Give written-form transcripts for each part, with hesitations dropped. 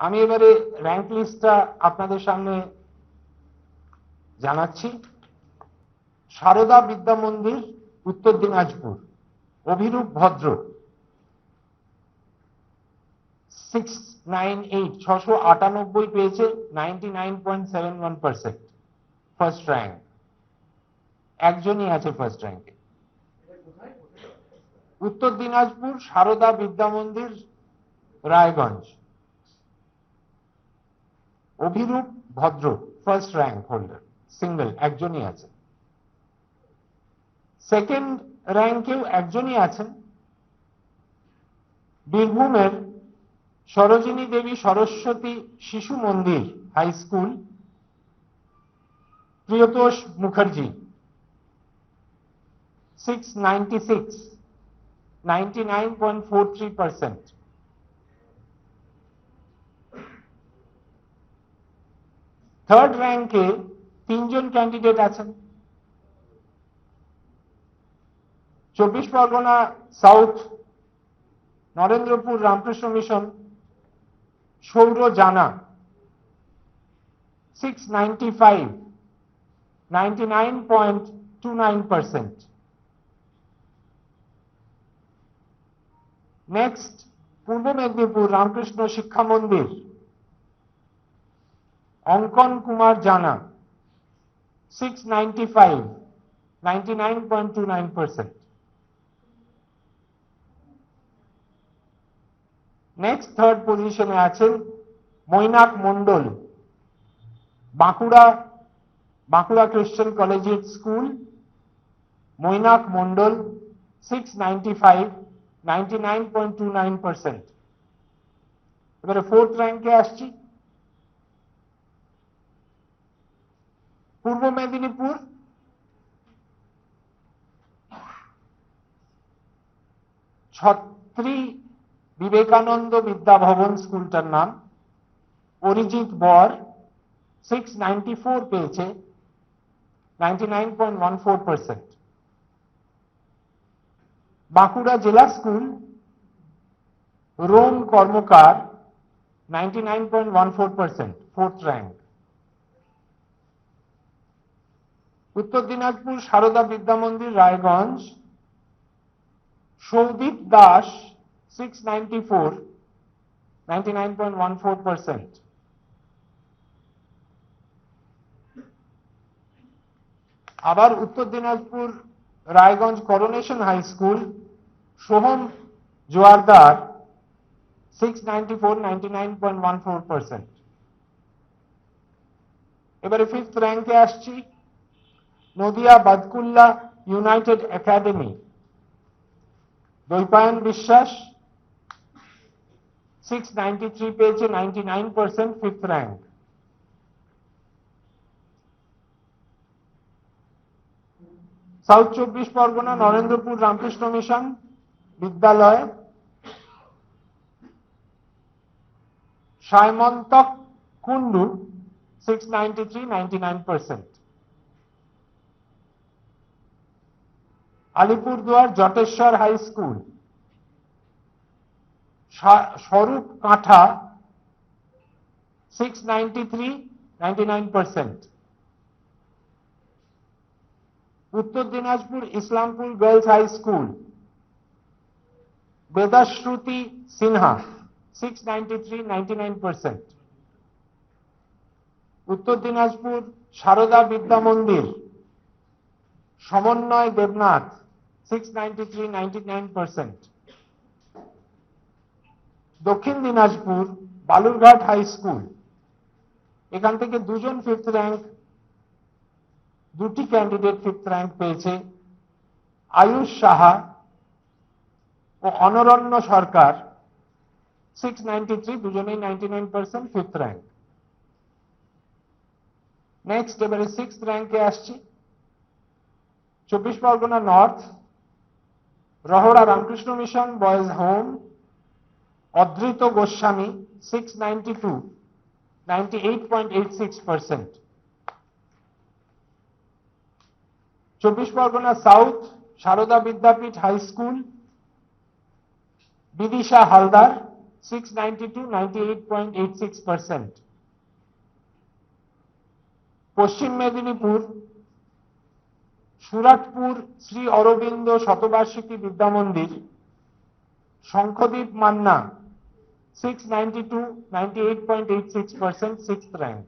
আমি এবারে র্যাঙ্ক লিস্টটা আপনাদের সামনে জানাচ্ছি। সারদা বিদ্যা মন্দির, উত্তর দিনাজপুর, অভিরূপ ভদ্র 698 পেয়েছে, 99.71%, ফার্স্ট র্যাঙ্ক। একজনই আছে ফার্স্ট র্যাঙ্কে। উত্তর দিনাজপুর সারদা বিদ্যা মন্দির, রায়গঞ্জ, অভিরূপ ভদ্র ফার্স্ট র্যাঙ্ক হোল্ডার, সিঙ্গেল, একজনই আছে। সেকেন্ড র্যাঙ্কেও একজনই আছেন, বীরভূমের সরোজিনী দেবী Saraswati Shishu Mandir high school, Priyatosh Mukherjee 696, 99.43%। Third র্যাঙ্কে তিনজন ক্যান্ডিডেট আছেন। 24 Pargana south, Narendrapur Ramakrishna mission, Soura Jana 695, 99.29%। Next পূর্ব মেদিনীপুর রামকৃষ্ণ শিক্ষা মন্দির, অঙ্কন কুমার জানা 695, 99.29%। নেক্সট থার্ড পজিশনে আছেন মৈনাক মন্ডল, বাঁকুড়া খ্রিস্টান কলেজিয়েট স্কুল, মৈনাক মন্ডল 695, 99.29%। এবারে ফোর্থ র্যাঙ্কে আসছি। পূর্ব মেদিনীপুর ছত্রী বিবেকানন্দ বিদ্যা ভবন স্কুলটার নাম, অরিজিৎ বর 694 পেয়েছে, 99.14%। বাঁকুড়া জেলা স্কুল, রোম কর্মকার 99.14%, ফোর্থ র্যাঙ্ক। উত্তর দিনাজপুর সারদা বিদ্যা মন্দির রায়গঞ্জ, সৌদীপ দাস 694, 99.14%। আবার Uttar Dinajpur Raiganj coronation high school, Soham Joardar 694, 99.14%। এবারে ফিফথ র্যাঙ্কে আসছি। নদিয়া বাদকুল্লা ইউনাইটেড একাডেমি, দৈপায়ন বিশ্বাস 693 পেয়েছে, 99%, fifth rank. South 24 Pargana Narendrapur Ramakrishna mission Vidyalaya, Sayamantak Kundu 693, 99%। Alipurduar Jateswar high school, Swarup Kantha 693, 99%। Uttar Dinajpur Islampur girls high school, Bedashruti Sinha 693, 99%। Uttar Dinajpur Sarada Vidya মন্দির, সমন্বয় দেবনাথ 693, 99%। দক্ষিণ দিনাজপুর বালুরঘাট হাই স্কুল, এখান থেকে দুজন ফিফথ র্যাঙ্ক, দুটি ক্যান্ডিডেট ফিফথ র্যাঙ্ক পেয়েছে, আয়ুষ সাহা ও অনরণ্য সরকার 693, দুজনেই 99%, ফিফথ র্যাঙ্ক। নেক্সট এবারে সিক্সথ র্যাঙ্কে আসছি। 24 Pargana north Rahara Ramakrishna mission boys home, Adrit Goswami 692, 98.86%। 24 Pargana south Sarada Vidyapith high school, Bidisha Haldar 692, 98.86%. পশ্চিম মেদিনীপুর সুরাটপুর শ্রী অরবিন্দ শতবার্ষিকী বিদ্যা মন্দির শঙ্খদীপ মান্না 692, 98.86%, 6th rank.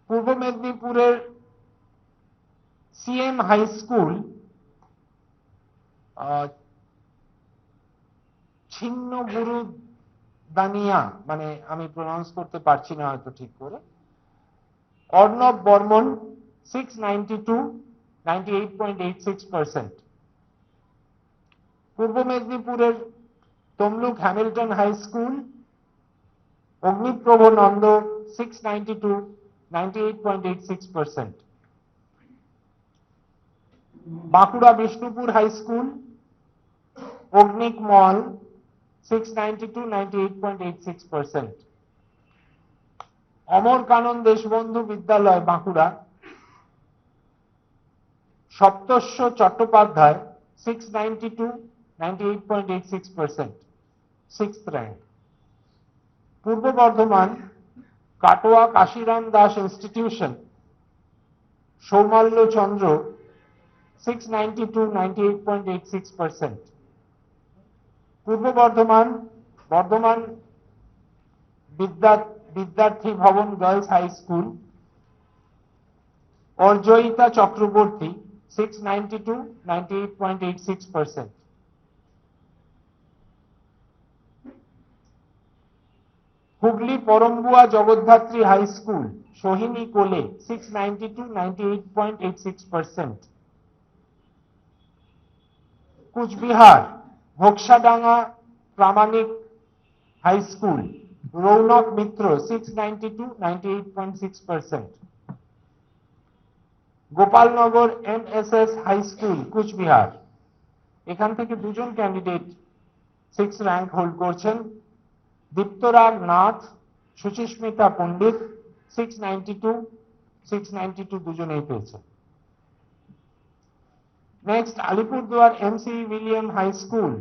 পূর্ব মেদিনীপুরের সিএম হাই স্কুল ছিন্ন গুরু দানিয়া, মানে আমি প্রনাউন্স করতে পারছি না হয়তো ঠিক করে, অর্ণব বর্মন 692, 98.86%. পূর্ব মেদিনীপুরের Tamluk Hamilton high school Agniprabha Nanda 692, 98.86%. Bankura Bishnupur high school Agnik Mal 692, 98.86%. Amar Kanan Deshbandhu Vidyalaya Bankura Saptasya Chattopadhyay 692, 98.86%, 6th rank. Purba Bardhaman Katwa Kashiram Das institution Soumalya Chandra 692, 98.86%. Purba Bardhaman Bardhaman Vidyarthi Bhavan girls high school Arjayita Chakraborty 692, 98.86%. Hooghly Parambua Jagaddhatri high school Sohini Kole 692, 98.86%. Coochbehar Ghoksadanga Pramanik high school Raunak Mitra 692, 98.6%. Gopalnagar MSS high school Coochbehar, এখান থেকে দুজন ক্যান্ডিডেট 6 র্যাঙ্ক হোল্ড করছেন, দীপ্তরাগ নাথ সুচিস্মিতা পণ্ডিত 692, 692 দুজনেই পেয়েছেন। Next Alipurduar MC William high school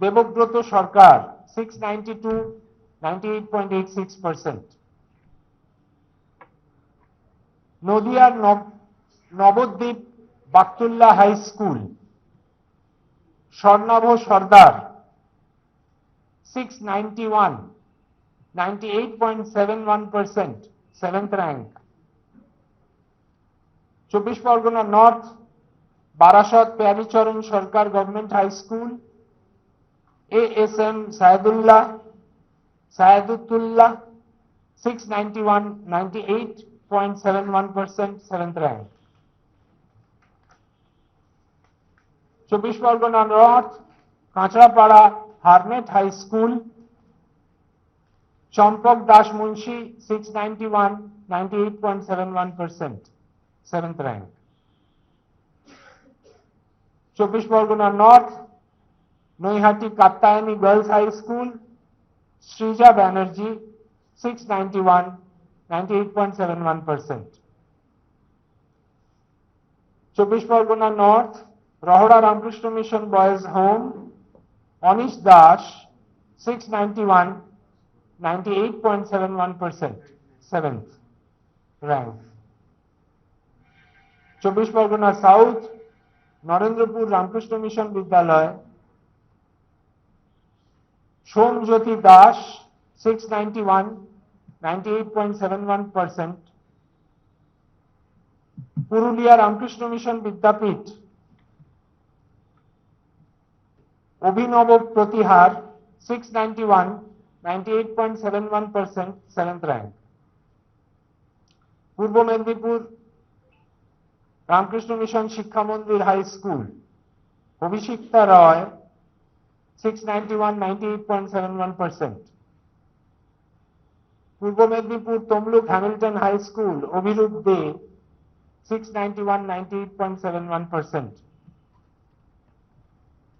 Debabrata Sarkar 692, 98.86%. নদিয়ার Nabadwip Baktullah high school Swarnabha Sardar 691, 98.71%, 7th rank. 24 Pargana north Barasat Pyaricharan Sarkar government high school ASM Sayadullah 691, 98.71%, 7th rank. 24 Pargana north Kanchrapara Harnett high school Champak Das Munshi 691, 98.71%, 7th rank. 24 Pargana north Naihati Katyayani girls high school Srija Banerjee 691, 98.71%. 24 Pargana north Rahara Ramakrishna mission boys home Anish Das 691, 98.71%, 7th rank. 24 Pargana south Narendrapur Ramakrishna mission Vidyalaya Somjyoti Das 691, 98.71%. Purulia Ramakrishna Mission Vidyapith Abhinav Pratihar 691, 98.71%, 7th rank. Purba Medinipur Ramakrishna mission শিক্ষা মন্দির high school Abhishikta রয় 691, 98.71%. Purba Medinipur Tamluk Hamilton high school Abhirup De 691, 98.71%.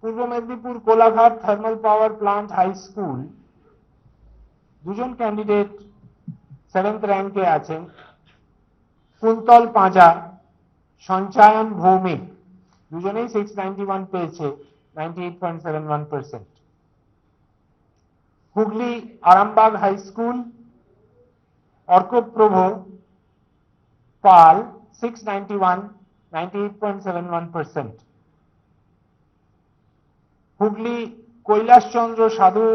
Purba Medinipur Kolaghat thermal power plant high school দুজন candidate 7th র্যাঙ্কে আছেন, কুন্তল পাঁজা সঞ্চায়ন ভৌমিক দুজনেই 691 পেয়েছে 98.71%। Hooghly Arambagh high school Arkaprabha Pal 691 98.71%। Hooghly Kailashchandra Sadhu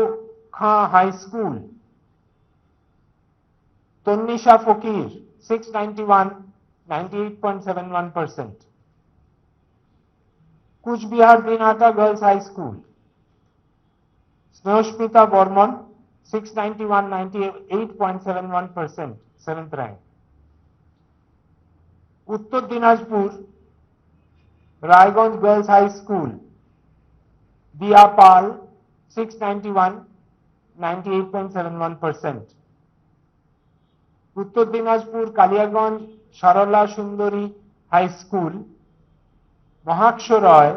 Khan high school Tannisha Fakir 691 98.71%। Coochbehar Dinhata girls high school Snehasmita Barman 691 98.71%, 7th rank। Uttar Dinajpur Raiganj girls high school Diya Pal 691 98.71%। Uttar Dinajpur Kaliaganj Sarala Sundari high school Mahaksha Roy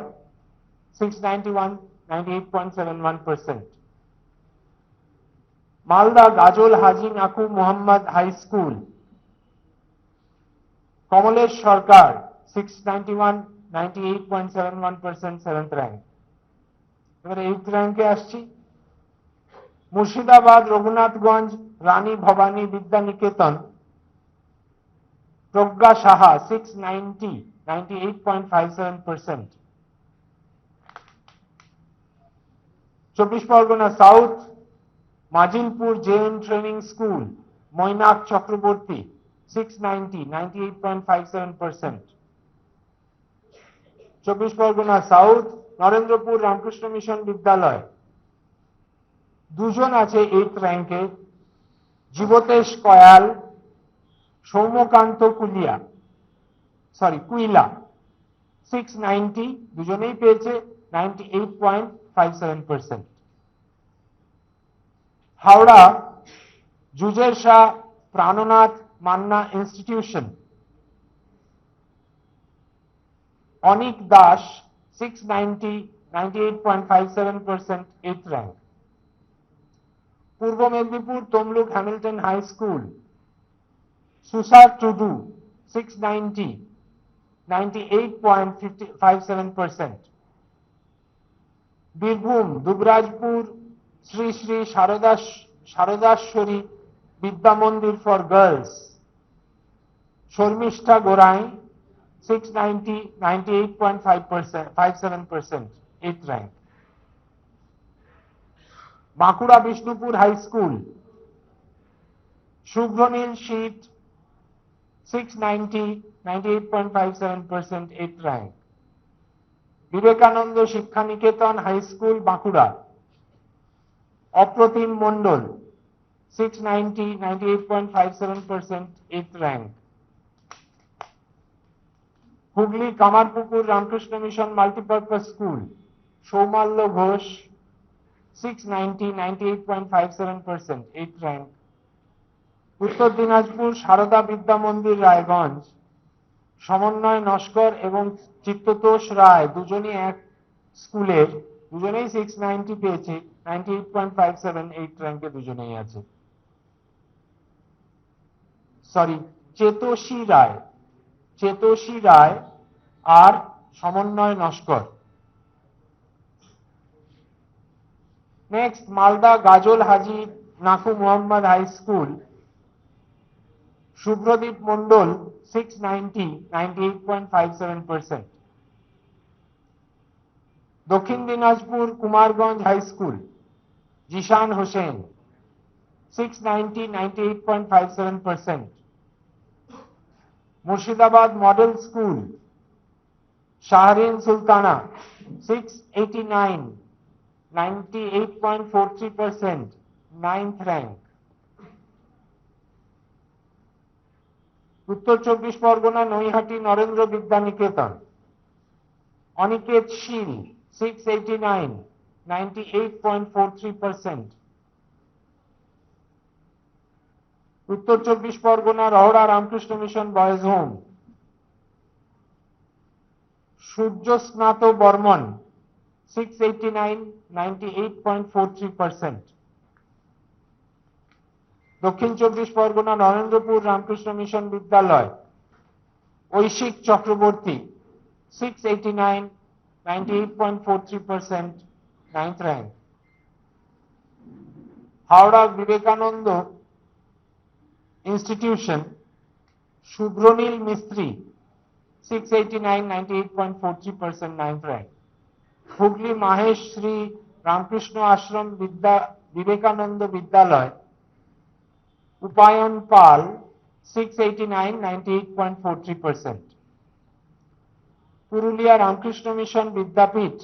691 98.71%। Malda Gazole Haji Naku Mohammad high school Kamalesh Sarkar 691 98.71%, 7th rank। এবারে 8th র্যাঙ্কে আসছি। Murshidabad Raghunathganj Rani Bhabani Vidyaniketan Pragya Saha 690 98.57%। 24 Pargana south Majilpur JN training school Mainak Chakraborty 690 98.57%। 24 Pargana south Narendrapur Ramakrishna mission Vidyalaya দুজন আছে 8th র্যাঙ্কে, জীবতেশ কয়াল সৌম্যকান্ত কুইলা 690, দুজনেই পেয়েছে 98.57%। Howrah Jujer Shah Prannath Manna institution Anik Das 690 98.57%, 8th rank। Purba Medinipur Tamluk Hamilton high school Susar Tudu 690 98.57%। Birbhum Dubrajpur Shri Shri Saradeswari Vidya Mandir for girls Sharmistha Gorai 690 98.57%, 8th rank। Bankura Bishnupur high school Shubhranil Sit 690 98.57%, 8th rank। Vivekananda Shiksha Niketan high school Bankura Aprotim Mondal 690 98.57%, 8th rank। Hooghly Kamarpukur Ramakrishna mission multipurpose school Soumalya Ghosh 690 98.57%, 8th rank। Uttar Dinajpur Sarada Vidya মন্দির রায়গঞ্জ সমন্বয় নস্কর এবং চিত্ততোষ রায় দুজনই এক স্কুলের, দুজনেই 690 পেয়েছে 98.57, 8th র্যাঙ্কে দুজনেই আছে। চেতোষী রায় আর সমন্বয় Naskar. Next Malda Gazole Haji Naku Mohammad high school Subhradip Mondal 690 98.57%। Dakshin Dinajpur Kumarganj high school Jishan Hossain 690 98.57%। Murshidabad model school Shahrin Sultana 689 98.43%, 9th rank। উত্তর 24 পরগনা নৈহাটি নরেন্দ্র বিদ্যানিকেতন অনিকেত শীল 689 98.43%। Uttar 24 Pargana Rahara Ramakrishna mission boys home Suryasnata Barman 689 98.43%। Dakshin 24 Pargana Narendrapur Ramakrishna mission Vidyalaya Oishik Chakraborty 689, 98.43%, 9th rank. Howrah Vivekananda institution Shubhranil Mistri 689, 98.43%, 9th rank. Hooghly Mahesh Shri Ramakrishna আশ্রম বিবেকানন্দ বিদ্যালয় উপায়ন পাল 689, 98.43%. পুরুলিয়া রামকৃষ্ণ মিশন বিদ্যাপীঠ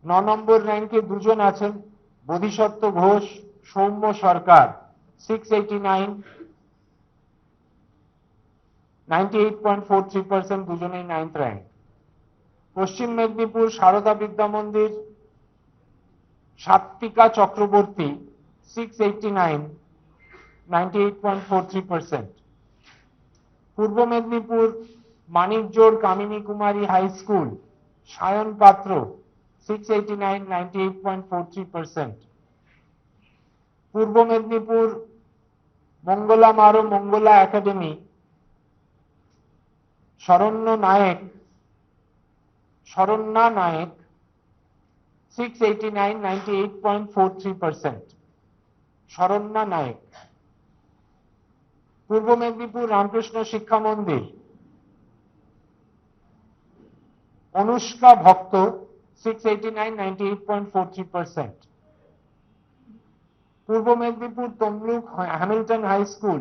9 নম্বর র্যাঙ্কে দুজন আছেন, বোধিসত্ত্ব ঘোষ, সৌম্য সরকার 689, 98.43%, দুজনেই 9th র্যাঙ্ক। পশ্চিম মেদিনীপুর সারদা বিদ্যা মন্দির সাত্বিকা চক্রবর্তী 689, 98.43%. পূর্ব মেদিনীপুর মানিকজোড় কামিনী কুমারী হাই স্কুল সায়ন পাত্র 689, 98.43%. পূর্ব মেদিনীপুর মঙ্গলা মারো মঙ্গলা একাডেমি শরণ্যা নায়ক 689, 98.43%. শরণ্যা নায়ক। পূর্ব মেদিনীপুর রামকৃষ্ণ শিক্ষা মন্দির অনুষ্কা ভক্ত 689, 98.43%. Purba Medinipur Tamluk Hamilton high school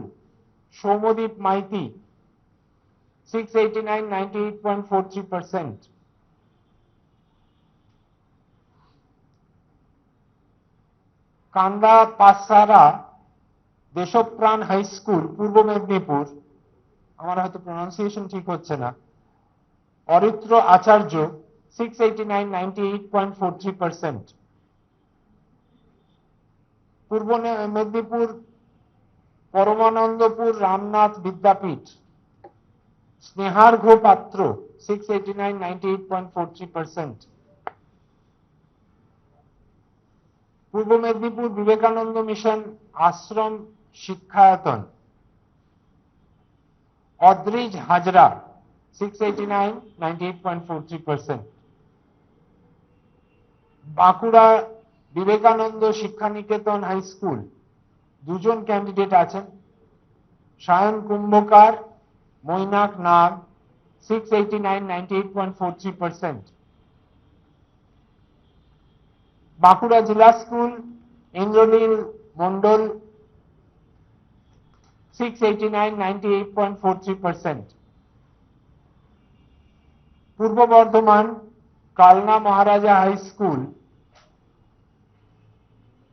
Soumadip Maiti 689, 98.43%. কান্দা পাসারা দেশপ্রাণ হাই স্কুল পূর্ব মেদিনীপুর, আমার হয়তো প্রনাউন্সিয়েশন ঠিক হচ্ছে না, অরিত্র আচার্য 689, 98.43%. পূর্ব মেদিনীপুর পরমানন্দপুর রামনাথ বিদ্যাপীঠ স্নেহার্ঘ্য পাত্র 689, 98.43%. পূর্ব মেদিনীপুর বিবেকানন্দ মিশন আশ্রম শিক্ষায়তন অদ্রিজ হাজরা 689, 98.43%. বাঁকুড়া বিবেকানন্দ শিক্ষানিকেতন হাই স্কুল দুজন ক্যান্ডিডেট আছেন, সায়ন কুম্ভকার মৈনাক নাগ 689, 98.43%. বাঁকুড়া জেলা school Indranil Mondal 689, 98.43%. Purba Bardhaman Kalna Maharaja high school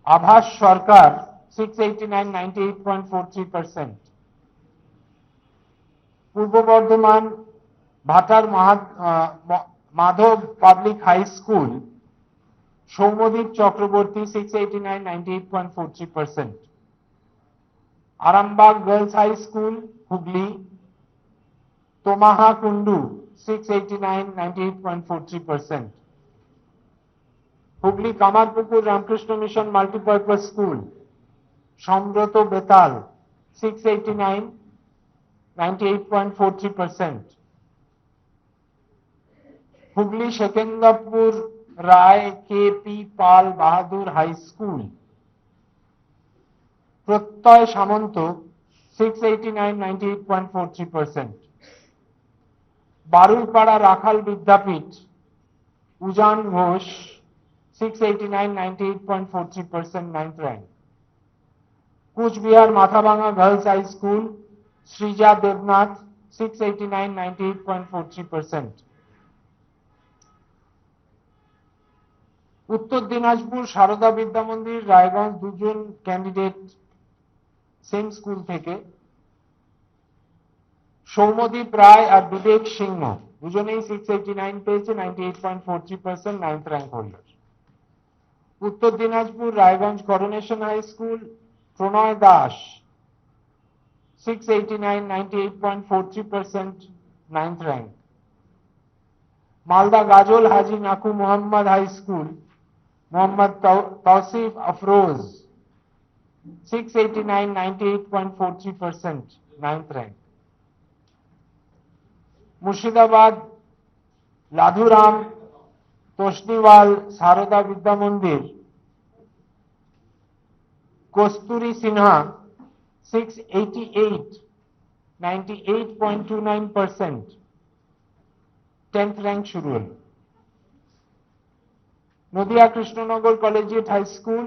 Abhas Sarkar 689, 98.43%. Purba Bardhaman Bhatar Madhab public high school Soumyadip Chakraborty 689, 98.43%. Arambagh girls high school Hooghly Tomaha Kundu 689, 98.43%. Hooghly Kamarpukur Ramakrishna mission multipurpose school Sambrata Betal 689, 98.43%. Hooghly Sekendrapur Rai K P Pal Bahadur high school Pratyay Samanta 689, 98.43%. Baruipara Rakhal Vidyapith Ujan Ghosh 689, 98.43%, 9th rank. Coochbehar Mathabhanga girls high school Srija Debnath 689, 98.43%. উত্তর দিনাজপুর সারদা বিদ্যা মন্দির রায়গঞ্জ দুজন ক্যান্ডিডেট সেম স্কুল থেকে, সৌম্যদীপ রায় আর বিবেক সিংহ দুজনেই 689 পেয়েছে, 98.43%, 9th rank হোল্ডার। উত্তর Dinajpur Raiganj coronation high school Pranay Das 689, 98.43%, 9th rank. Malda Gazole Haji Naku Mohammad high school Mohammad Tousif Afroz 689, 98.43%, 9th rank. Murshidabad Ladhuram Toshniwal Sarada Vidya Mandir, কস্তুরী Sinha 688, 98.29%, 10th rank শুরু হল। Nadia Krishnanagar Collegiate high school,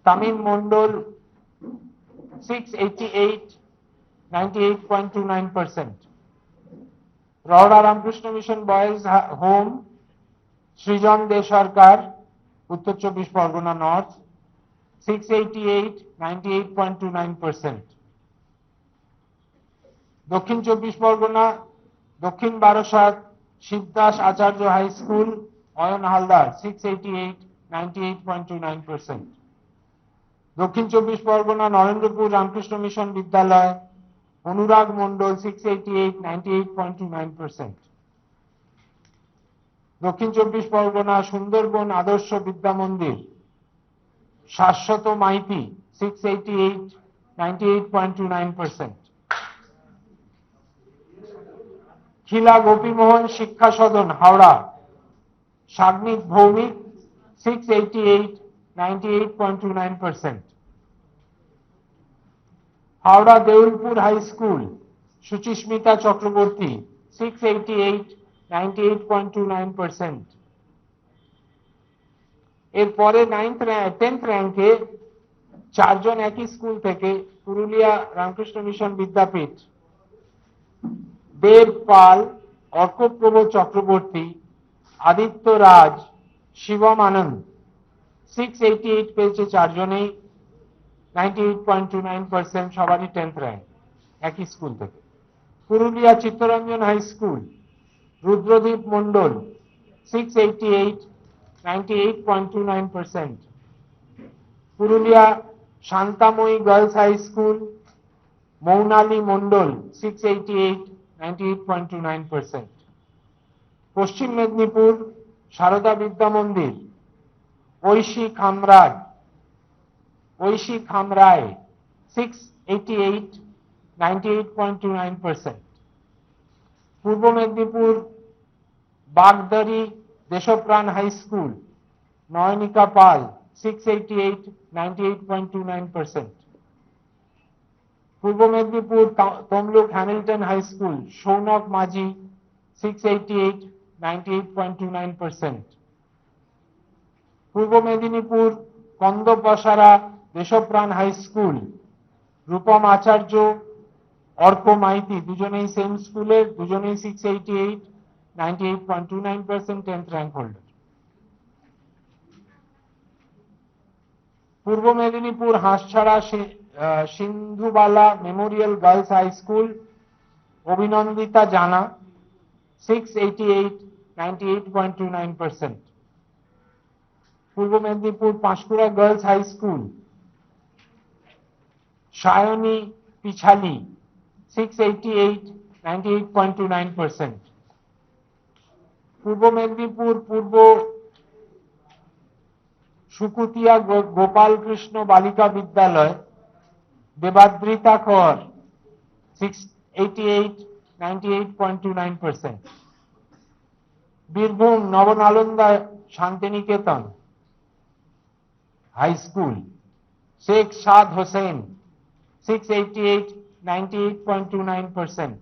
Tamim Mondal 688, 98.29%, Rahara Ramakrishna mission boys home Srijan De Sarkar উত্তর 24 পরগনা নর্থ 688, 98.29%, দক্ষিণ 24 পরগনা দক্ষিণ বারাসাত শিবদাস আচার্য হাই স্কুল অয়ন হালদার 688, 98.29%, দক্ষিণ 24 পরগনা নরেন্দ্রপুর রামকৃষ্ণ মিশন বিদ্যালয় অনুরাগ মন্ডল 688, 98.29%, দক্ষিণ 24 পরগনা সুন্দরবন আদর্শ বিদ্যা মন্দির শাশ্বত মাইতি 688, 98.29%, খিলা গোপীমোহন শিক্ষা সদন হাওড়া সাগ্নিক ভৌমিক 688, 98.29%, হাওড়া দেউলপুর হাই স্কুল সুচিস্মিতা চক্রবর্তী 688, 98.29%, এরপরে 10th র্যাঙ্কে চারজন একই স্কুল থেকে পুরুলিয়া রামকৃষ্ণ মিশন বিদ্যাপীঠ দেব পাল, অর্কপ্রভ চক্রবর্তী, আদিত্য রাজ, শিবম আনন্দ 688 পেয়েছে চারজনেই, 98.29%, সবারই 10th র্যাঙ্ক একই স্কুল থেকে। Purulia Chittaranjan high school Rudradeep Mondal 688, 98.29%, Purulia Shantamoyee girls high school Mounali Mondal 688, 98.29%, পশ্চিম মেদিনীপুর সারদা বিদ্যা মন্দির ঐশী খামরায় 688, 98.29%, পূর্ব মেদিনীপুর বাগদারি দেশপ্রাণ হাই স্কুল নয়নিকা পাল 688, 98.29%, পূর্ব Medinipur Tamluk Hamilton high school Sounak Majhi 688, 98.29%, পূর্ব মেদিনীপুর কন্দপসারা দেশপ্রাণ হাই স্কুল রূপম আচার্য অর্ক মাইতি দুজনেই সেম স্কুলের, দুজনেই 688, 98.29%, 10th র্যাঙ্ক হোল্ডার। পূর্ব মেদিনীপুর হাঁসছাড়া Sindhubala memorial girls high school Abhinandita Jana 688, 98.29%, পূর্ব Medinipur Panskura girls high school Sayani Pichhali 688, 98.29%, পূর্ব মেদিনীপুর পূর্ব সুকুতিয়া গোপালকৃষ্ণ বালিকা বিদ্যালয় দেবাদ্রিতা কর 688, 98.29%, বীরভূম নবনালন্দা শান্তিনিকেতন হাই স্কুল শেখ সাদ হোসেন 688, 98.29%,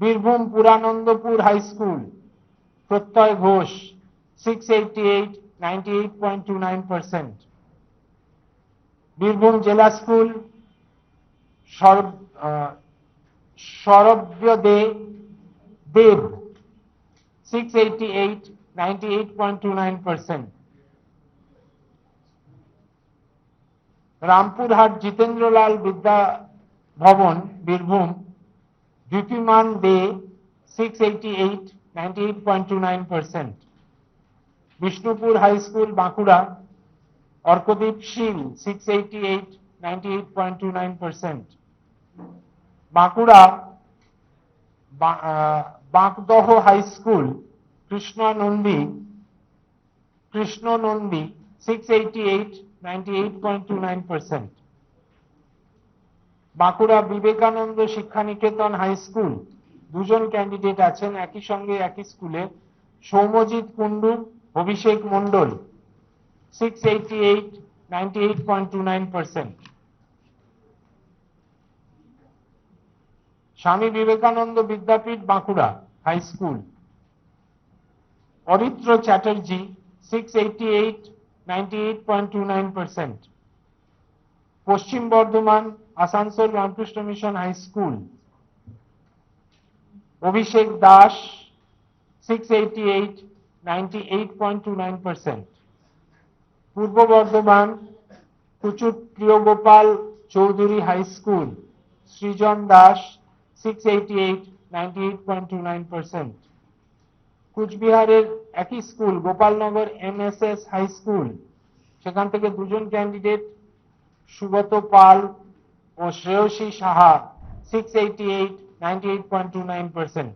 বীরভূম পুরানন্দপুর হাই স্কুল প্রত্যয় ঘোষ 688, 98.29%, বীরভূম জেলা স্কুল সৌরভ্য দেব 688, 98.29%, রামপুরহাট জিতেন্দ্রলাল বিদ্যা ভবন বীরভূম দ্যুতিমান দে 688, 98.29%, বিষ্ণুপুর হাই স্কুল বাঁকুড়া অর্কদীপ শীল 688, 98.29%, Bankura বাঁকদহ high school Krishna Nandi 688, 98.29%, Bankura Vivekananda শিক্ষানিকেতন high school দুজন ক্যান্ডিডেট আছেন একই সঙ্গে একই স্কুলে, সৌম্যজিৎ কুন্ডু, অভিষেক মণ্ডল, 688, 98.29%। Swami Vivekananda Vidyapith Bankura high school, Aritra Chatterjee, 688, 98.29%। পশ্চিম Bardhaman Asansol Ramakrishna Mission high school, Abhishek Das, 688, 98.29%। পূর্ব বর্ধমান কুচুট প্রিয়গোপাল চৌধুরী হাই স্কুল, সৃজন দাস, 688, 98.29%। কুচবিহারের একই school Gopalnagar MSS high school, সেখান থেকে দুজন ক্যান্ডিডেট সুগত পাল ও শ্রেয়সী সাহা, 688, 98.29%।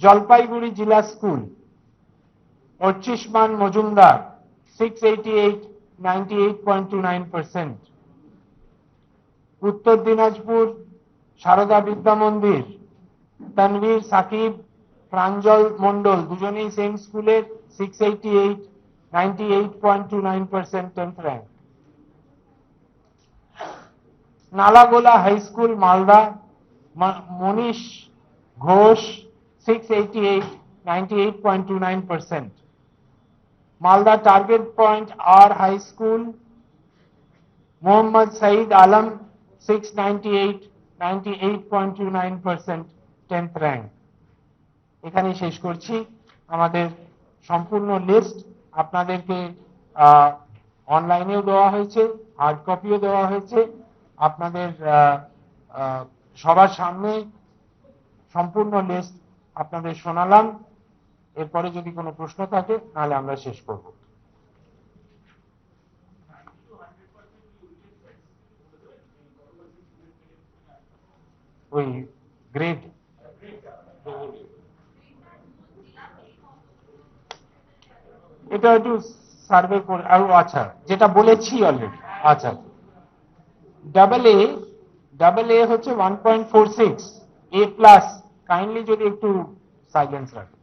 জলপাইগুড়ি জেলা স্কুল, অর্চিষ্মান মজুমদার, 688, 98.29%। উত্তর দিনাজপুর সারদা বিদ্যা মন্দির, তানভীর সাকিব, প্রাঞ্জল মন্ডল, দুজনেই সেম স্কুলের, 688, 98.29% 10th rank. Nalagola high school Malda, Manish Ghosh, 688, 98.29%। Malda target point আর high school, Mohammad Saeed Alam, 698, 98.29% 10th rank. এখানেই শেষ করছি। আমাদের সম্পূর্ণ লিস্ট আপনাদেরকে অনলাইনেও দেওয়া হয়েছে, হার্ড কপিও দেওয়া হয়েছে। আপনাদের সবার সামনে সম্পূর্ণ লিস্ট আপনাদের শোনালাম। এরপরে যদি কোনো প্রশ্ন থাকে তাহলে আমরা শেষ করব। ওই গ্রেড এটা একটু সার্ভে করে, আচ্ছা যেটা বলেছি অলরেডি। আচ্ছা, ডাবল এ হচ্ছে 1.46, এ প্লাস, কাইন্ডলি যদি একটু সাইলেন্স রাখেন।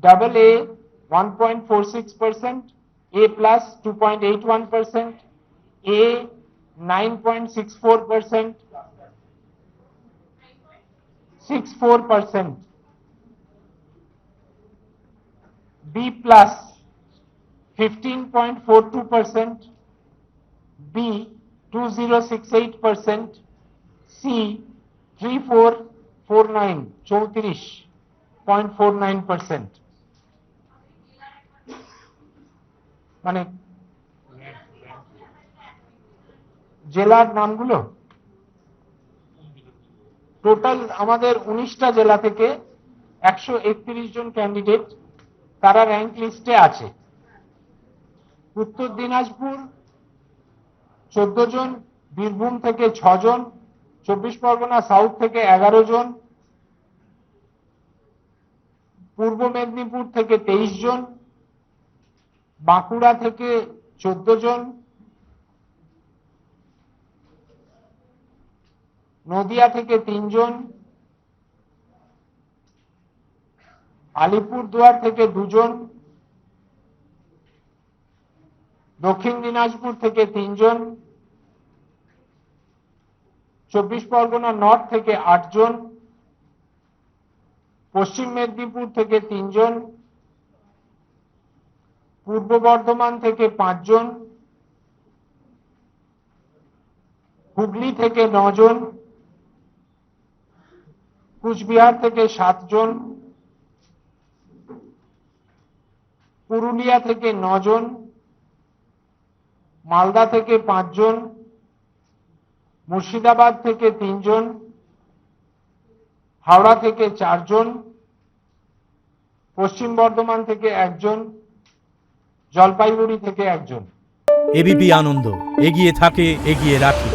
Double A 1.46%, A plus 2.81%, A 9.64%, 64%, B plus 15.42%, B 2068%, C 3449 34.49%। মানে জেলার নামগুলো টোটাল আমাদের 19টা জেলা থেকে 131 জন ক্যান্ডিডেট তারা র্যাঙ্ক লিস্টে আছে। উত্তর দিনাজপুর 14 জন, বীরভূম থেকে 6 জন, 24 পরগনা সাউথ থেকে 11 জন, পূর্ব মেদিনীপুর থেকে 23 জন, বাঁকুড়া থেকে 14 জন, নদিয়া থেকে 3 জন, আলিপুরদুয়ার থেকে 2 জন, দক্ষিণ দিনাজপুর থেকে 3 জন, 24 পরগনা নর্থ থেকে 8 জন, পশ্চিম মেদিনীপুর থেকে 3 জন, পূর্ব বর্ধমান থেকে 5 জন, হুগলি থেকে 9 জন, কুচবিহার থেকে 7 জন, পুরুলিয়া থেকে 9 জন, মালদা থেকে 5 জন, মুর্শিদাবাদ থেকে 3 জন, হাওড়া থেকে 4 জন, পশ্চিম বর্ধমান থেকে 1 জন, জলপাইগুড়ি থেকে 1 জন। এবিপি আনন্দ, এগিয়ে থাকে, এগিয়ে রাখে।